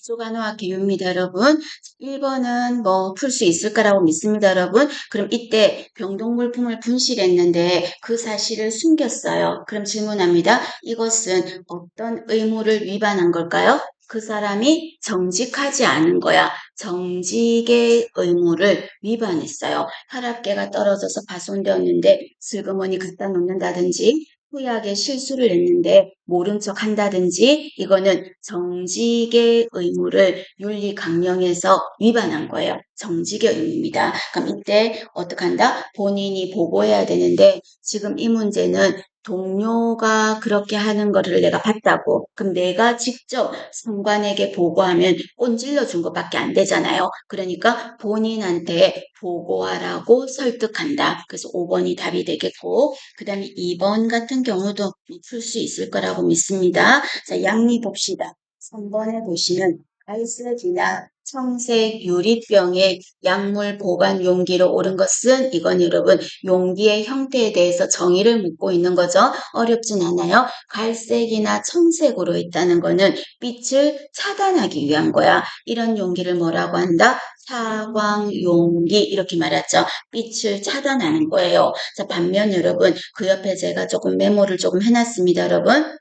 기초간호학 기호입니다, 여러분. 1번은 뭐 풀 수 있을 거라고 믿습니다, 여러분. 그럼 이때 병동물품을 분실했는데 그 사실을 숨겼어요. 그럼 질문합니다. 이것은 어떤 의무를 위반한 걸까요? 그 사람이 정직하지 않은 거야. 정직의 의무를 위반했어요. 혈압계가 떨어져서 파손되었는데 슬그머니 갖다 놓는다든지 후약에 실수를 했는데 모른 척 한다든지 이거는 정직의 의무를 윤리 강령에서 위반한 거예요. 정직의 의무입니다. 그럼 이때 어떻게 한다? 본인이 보고해야 되는데 지금 이 문제는 동료가 그렇게 하는 거를 내가 봤다고. 그럼 내가 직접 상관에게 보고하면 꼰질러 준 것밖에 안 되잖아요. 그러니까 본인한테 보고하라고 설득한다. 그래서 5번이 답이 되겠고, 그 다음에 2번 같은 경우도 풀 수 있을 거라고 믿습니다. 자, 양리 봅시다. 3번에 보시면 갈색이나 청색 유리병에 약물 보관 용기로 오른 것은 이건 여러분 용기의 형태에 대해서 정의를 묻고 있는 거죠. 어렵진 않아요. 갈색이나 청색으로 있다는 거는 빛을 차단하기 위한 거야. 이런 용기를 뭐라고 한다? 사광 용기 이렇게 말하죠. 빛을 차단하는 거예요. 자, 반면 여러분 그 옆에 제가 조금 메모를 조금 해놨습니다. 여러분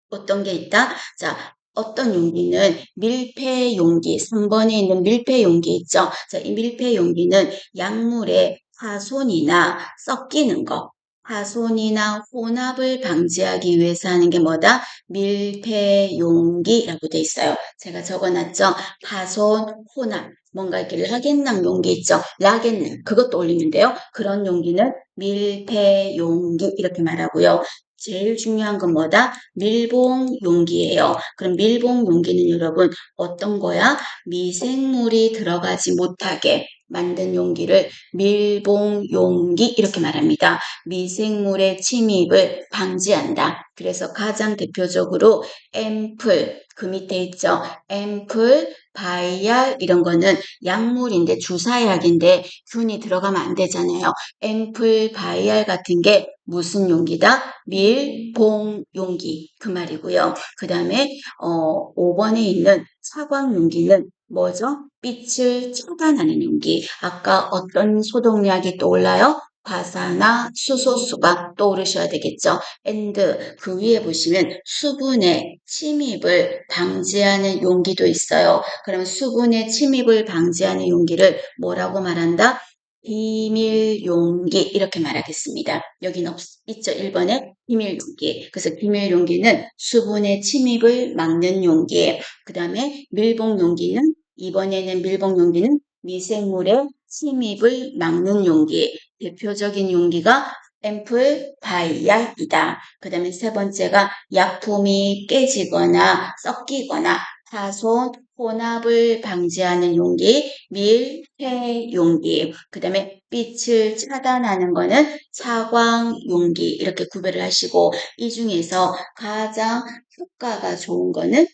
어떤 게 있다? 자, 어떤 용기는 밀폐 용기, 3번에 있는 밀폐 용기 있죠? 자, 이 밀폐 용기는 약물의 파손이나 섞이는 거, 파손이나 혼합을 방지하기 위해서 하는 게 뭐다? 밀폐 용기라고 돼 있어요. 제가 적어놨죠? 파손, 혼합. 뭔가 이렇게 락앤락 용기 있죠? 락앤락. 그것도 올리면 돼요. 그런 용기는 밀폐 용기 이렇게 말하고요. 제일 중요한 건 뭐다? 밀봉 용기예요. 그럼 밀봉 용기는 여러분 어떤 거야? 미생물이 들어가지 못하게 만든 용기를 밀봉 용기 이렇게 말합니다. 미생물의 침입을 방지한다. 그래서 가장 대표적으로 앰플, 그 밑에 있죠. 앰플, 바이알 이런 거는 약물인데 주사약인데 균이 들어가면 안 되잖아요. 앰플, 바이알 같은 게 무슨 용기다? 밀봉 용기 그 말이고요. 그 다음에 5번에 있는 사광 용기는 뭐죠? 빛을 차단하는 용기. 아까 어떤 소독약이 떠올라요? 과사나 수소수가 떠오르셔야 되겠죠. and 그 위에 보시면 수분의 침입을 방지하는 용기도 있어요. 그럼 수분의 침입을 방지하는 용기를 뭐라고 말한다? 비밀 용기 이렇게 말하겠습니다. 여기는 있죠. 1번에 비밀 용기. 그래서 비밀 용기는 수분의 침입을 막는 용기예요. 그 다음에 밀봉 용기는 2번에는 밀봉 용기는 미생물의 침입을 막는 용기. 대표적인 용기가 앰플 바이알이다. 그 다음에 세 번째가 약품이 깨지거나 섞이거나 파손, 혼합을 방지하는 용기, 밀폐 용기, 그 다음에 빛을 차단하는 거는 사광 용기 이렇게 구별을 하시고 이 중에서 가장 효과가 좋은 거는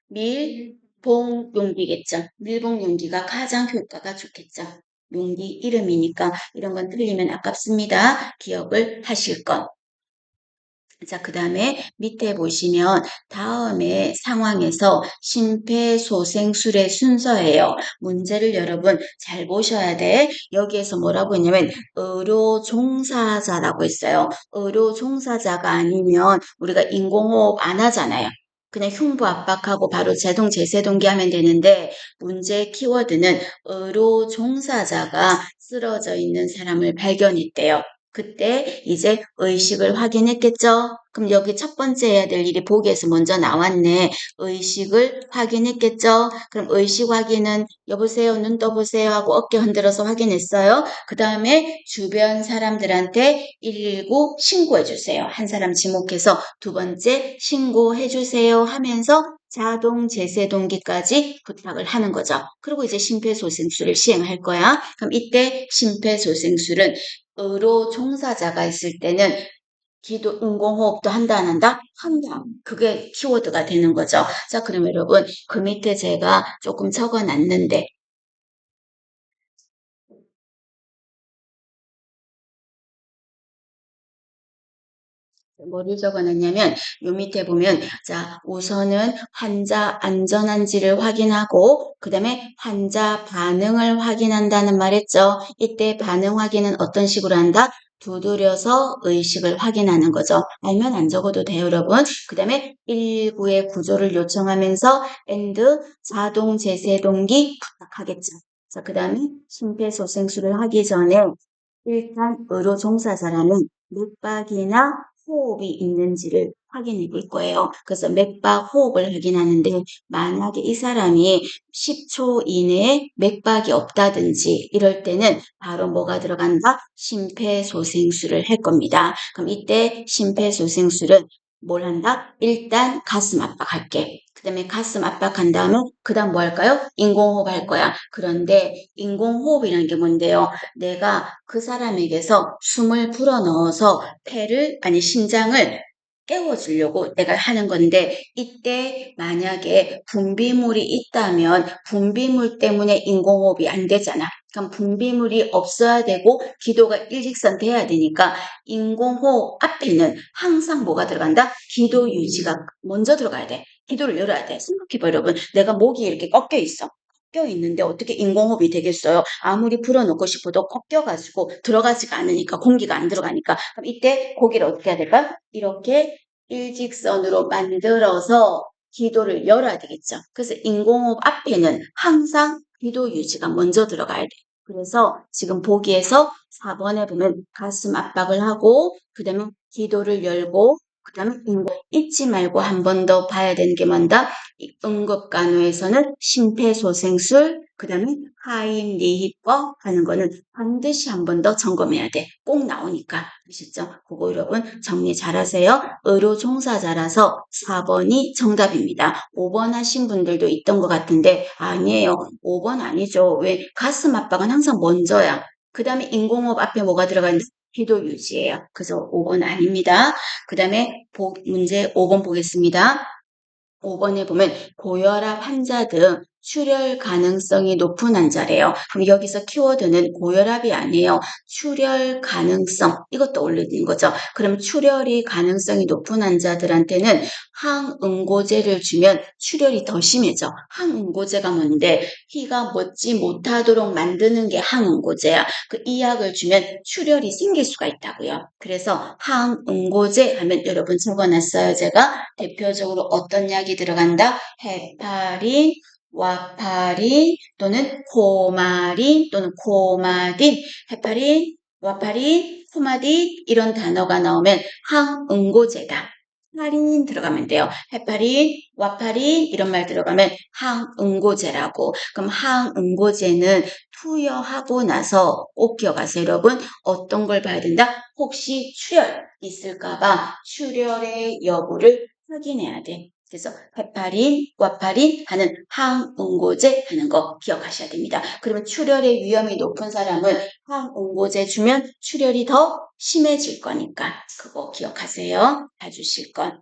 밀봉 용기겠죠. 밀봉 용기가 가장 효과가 좋겠죠. 용기 이름이니까 이런 건 틀리면 아깝습니다. 기억을 하실 것. 자, 그 다음에 밑에 보시면 다음의 상황에서 심폐소생술의 순서예요. 문제를 여러분 잘 보셔야 돼. 여기에서 뭐라고 했냐면 의료 종사자라고 했어요. 의료 종사자가 아니면 우리가 인공호흡 안 하잖아요. 그냥 흉부 압박하고 바로 제동 제세동기 하면 되는데 문제 키워드는 의료 종사자가 쓰러져 있는 사람을 발견했대요. 그때 이제 의식을 확인했겠죠? 그럼 여기 첫 번째 해야 될 일이 보기에서 먼저 나왔네. 의식을 확인했겠죠? 그럼 의식 확인은 여보세요, 눈 떠보세요 하고 어깨 흔들어서 확인했어요. 그 다음에 주변 사람들한테 119 신고해 주세요. 한 사람 지목해서 두 번째 신고해 주세요 하면서 자동 제세동기까지 부탁을 하는 거죠. 그리고 이제 심폐소생술을 시행할 거야. 그럼 이때 심폐소생술은 의료 종사자가 있을 때는 기도 인공호흡도 한다 안 한다? 한다. 그게 키워드가 되는 거죠. 자, 그럼 여러분 그 밑에 제가 조금 적어놨는데 뭐를 적어놨냐면 요 밑에 보면 자 우선은 환자 안전한지를 확인하고 그 다음에 환자 반응을 확인한다는 말 했죠. 이때 반응 확인은 어떤 식으로 한다? 두드려서 의식을 확인하는 거죠. 알면 안 적어도 돼요, 여러분. 그 다음에 119의 구조를 요청하면서 and 자동 제세동기 부탁하겠죠. 자, 그 다음에 심폐소생술을 하기 전에 일단 의료 종사자라는 맥박이나 호흡이 있는지를 확인해 볼 거예요. 그래서 맥박, 호흡을 확인하는데 만약에 이 사람이 10초 이내에 맥박이 없다든지 이럴 때는 바로 뭐가 들어간다? 심폐소생술을 할 겁니다. 그럼 이때 심폐소생술은 뭘 한다? 일단 가슴 압박할게. 그 다음에 가슴 압박한 다음에 그 다음 뭐 할까요? 인공호흡 할 거야. 그런데 인공호흡이라는 게 뭔데요? 내가 그 사람에게서 숨을 불어넣어서 아니 심장을 깨워주려고 내가 하는 건데 이때 만약에 분비물이 있다면 분비물 때문에 인공호흡이 안 되잖아. 그럼 분비물이 없어야 되고 기도가 일직선 돼야 되니까 인공호흡 앞에는 항상 뭐가 들어간다? 기도 유지가 먼저 들어가야 돼. 기도를 열어야 돼. 생각해봐 여러분. 내가 목이 이렇게 꺾여 있어. 꺾여 있는데 어떻게 인공호흡이 되겠어요? 아무리 불어넣고 싶어도 꺾여가지고 들어가지가 않으니까 공기가 안 들어가니까 그럼 이때 고기를 어떻게 해야 될까? 이렇게 일직선으로 만들어서 기도를 열어야 되겠죠. 그래서 인공호흡 앞에는 항상 기도 유지가 먼저 들어가야 돼. 그래서 지금 보기에서 4번에 보면 가슴 압박을 하고 그 다음에 기도를 열고 그 다음에 잊지 말고 한 번 더 봐야 되는 게 뭔다? 응급간호에서는 심폐소생술, 그 다음에 하임리히법 하는 거는 반드시 한 번 더 점검해야 돼. 꼭 나오니까. 아시죠? 그거 여러분 정리 잘하세요. 의료 종사자라서 4번이 정답입니다. 5번 하신 분들도 있던 것 같은데 아니에요. 5번 아니죠. 왜? 가슴 압박은 항상 먼저야. 그 다음에 인공호흡 앞에 뭐가 들어가는데 기도 유지예요. 그래서 5번 아닙니다. 그 다음에 문제 5번 보겠습니다. 5번에 보면 고혈압 환자 등 출혈 가능성이 높은 환자래요. 그럼 여기서 키워드는 고혈압이 아니에요. 출혈 가능성 이것도 올리는 거죠. 그럼 출혈이 가능성이 높은 환자들한테는 항응고제를 주면 출혈이 더 심해져. 항응고제가 뭔데 피가 멎지 못하도록 만드는 게 항응고제야. 그 이 약을 주면 출혈이 생길 수가 있다고요. 그래서 항응고제 하면 여러분 적어놨어요. 제가 대표적으로 어떤 약이 들어간다? 헤파린, 와파린 또는 코마딘, 헤파린, 와파린, 코마딘 이런 단어가 나오면 항응고제다. 헤파린 들어가면 돼요. 헤파린, 와파린 이런 말 들어가면 항응고제라고. 그럼 항응고제는 투여하고 나서 꼭 기억하세요, 여러분. 어떤 걸 봐야 된다? 혹시 출혈 있을까봐 출혈의 여부를 확인해야 돼. 그래서 헤파린, 와파린 하는 항응고제 하는 거 기억하셔야 됩니다. 그러면 출혈의 위험이 높은 사람은 항응고제 주면 출혈이 더 심해질 거니까 그거 기억하세요. 봐주실 건.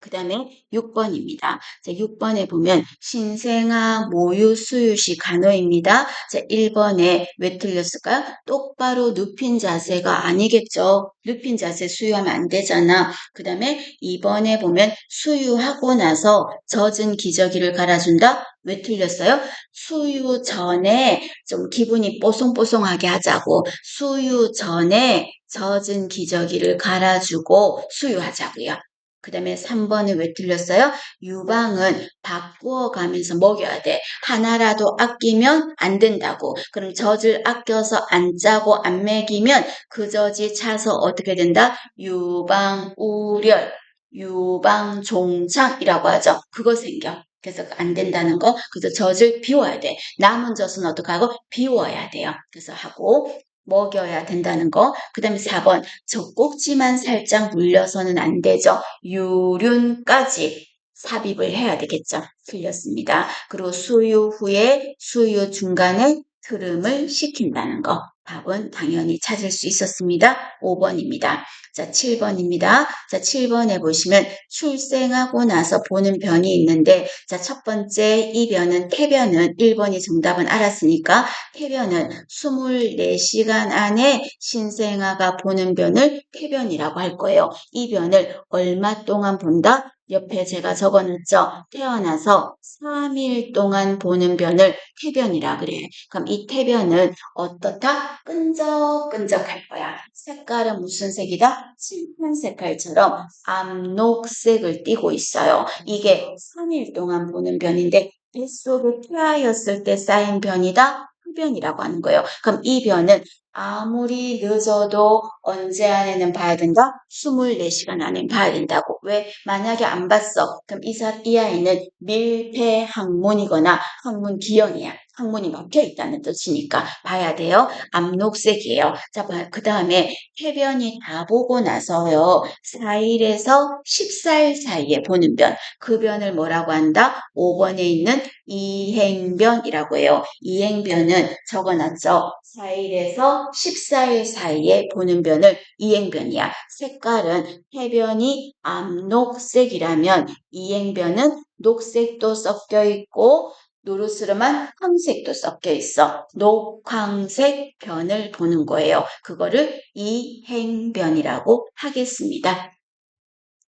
그 다음에 6번입니다. 자, 6번에 보면 신생아 모유 수유시 간호입니다. 자, 1번에 왜 틀렸을까요? 똑바로 눕힌 자세가 아니겠죠. 눕힌 자세 수유하면 안 되잖아. 그 다음에 2번에 보면 수유하고 나서 젖은 기저귀를 갈아준다? 왜 틀렸어요? 수유 전에 좀 기분이 뽀송뽀송하게 하자고 수유 전에 젖은 기저귀를 갈아주고 수유하자고요. 그 다음에 3번은 왜 틀렸어요? 유방은 바꾸어 가면서 먹여야 돼. 하나라도 아끼면 안 된다고. 그럼 젖을 아껴서 안 짜고 안 먹이면 그 젖이 차서 어떻게 된다? 유방우렬, 유방종착이라고 하죠. 그거 생겨. 그래서 안 된다는 거. 그래서 젖을 비워야 돼. 남은 젖은 어떻게 하고? 비워야 돼요. 그래서 하고 먹여야 된다는 거. 그 다음에 4번 젖꼭지만 살짝 물려서는 안 되죠. 유륜까지 삽입을 해야 되겠죠. 틀렸습니다. 그리고 수유 후에 수유 중간에 트름을 시킨다는 거. 답은 당연히 찾을 수 있었습니다. 5번입니다. 자, 7번입니다. 자, 7번에 보시면 출생하고 나서 보는 변이 있는데, 자, 첫 번째 이 변은 태변은 1번이 정답은 알았으니까 태변은 24시간 안에 신생아가 보는 변을 태변이라고 할 거예요. 이 변을 얼마 동안 본다? 옆에 제가 적어놨죠. 태어나서 3일 동안 보는 변을 태변이라 그래. 그럼 이 태변은 어떻다? 끈적끈적할 거야. 색깔은 무슨 색이다? 칠판 색깔처럼 암록색을 띠고 있어요. 이게 3일 동안 보는 변인데 뱃속에 태아였을 때 쌓인 변이다? 흡변이라고 하는 거예요. 그럼 이 변은 아무리 늦어도 언제 안에는 봐야 된다? 24시간 안에 봐야 된다고. 왜? 만약에 안 봤어. 그럼 이 아이는 밀폐 항문이거나 항문 기형이야. 항문이 막혀 있다는 뜻이니까 봐야 돼요. 암록색이에요. 자, 그 다음에 해변이 다 보고 나서요. 4일에서 14일 사이에 보는 변. 그 변을 뭐라고 한다? 5번에 있는 이행변이라고 해요. 이행변은 적어놨죠. 4일에서 14일 사이에 보는 변을 이행변이야. 색깔은 해변이 암녹색이라면 이행변은 녹색도 섞여 있고 노르스름한 황색도 섞여 있어. 녹황색 변을 보는 거예요. 그거를 이행변이라고 하겠습니다.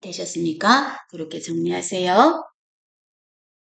되셨습니까? 그렇게 정리하세요.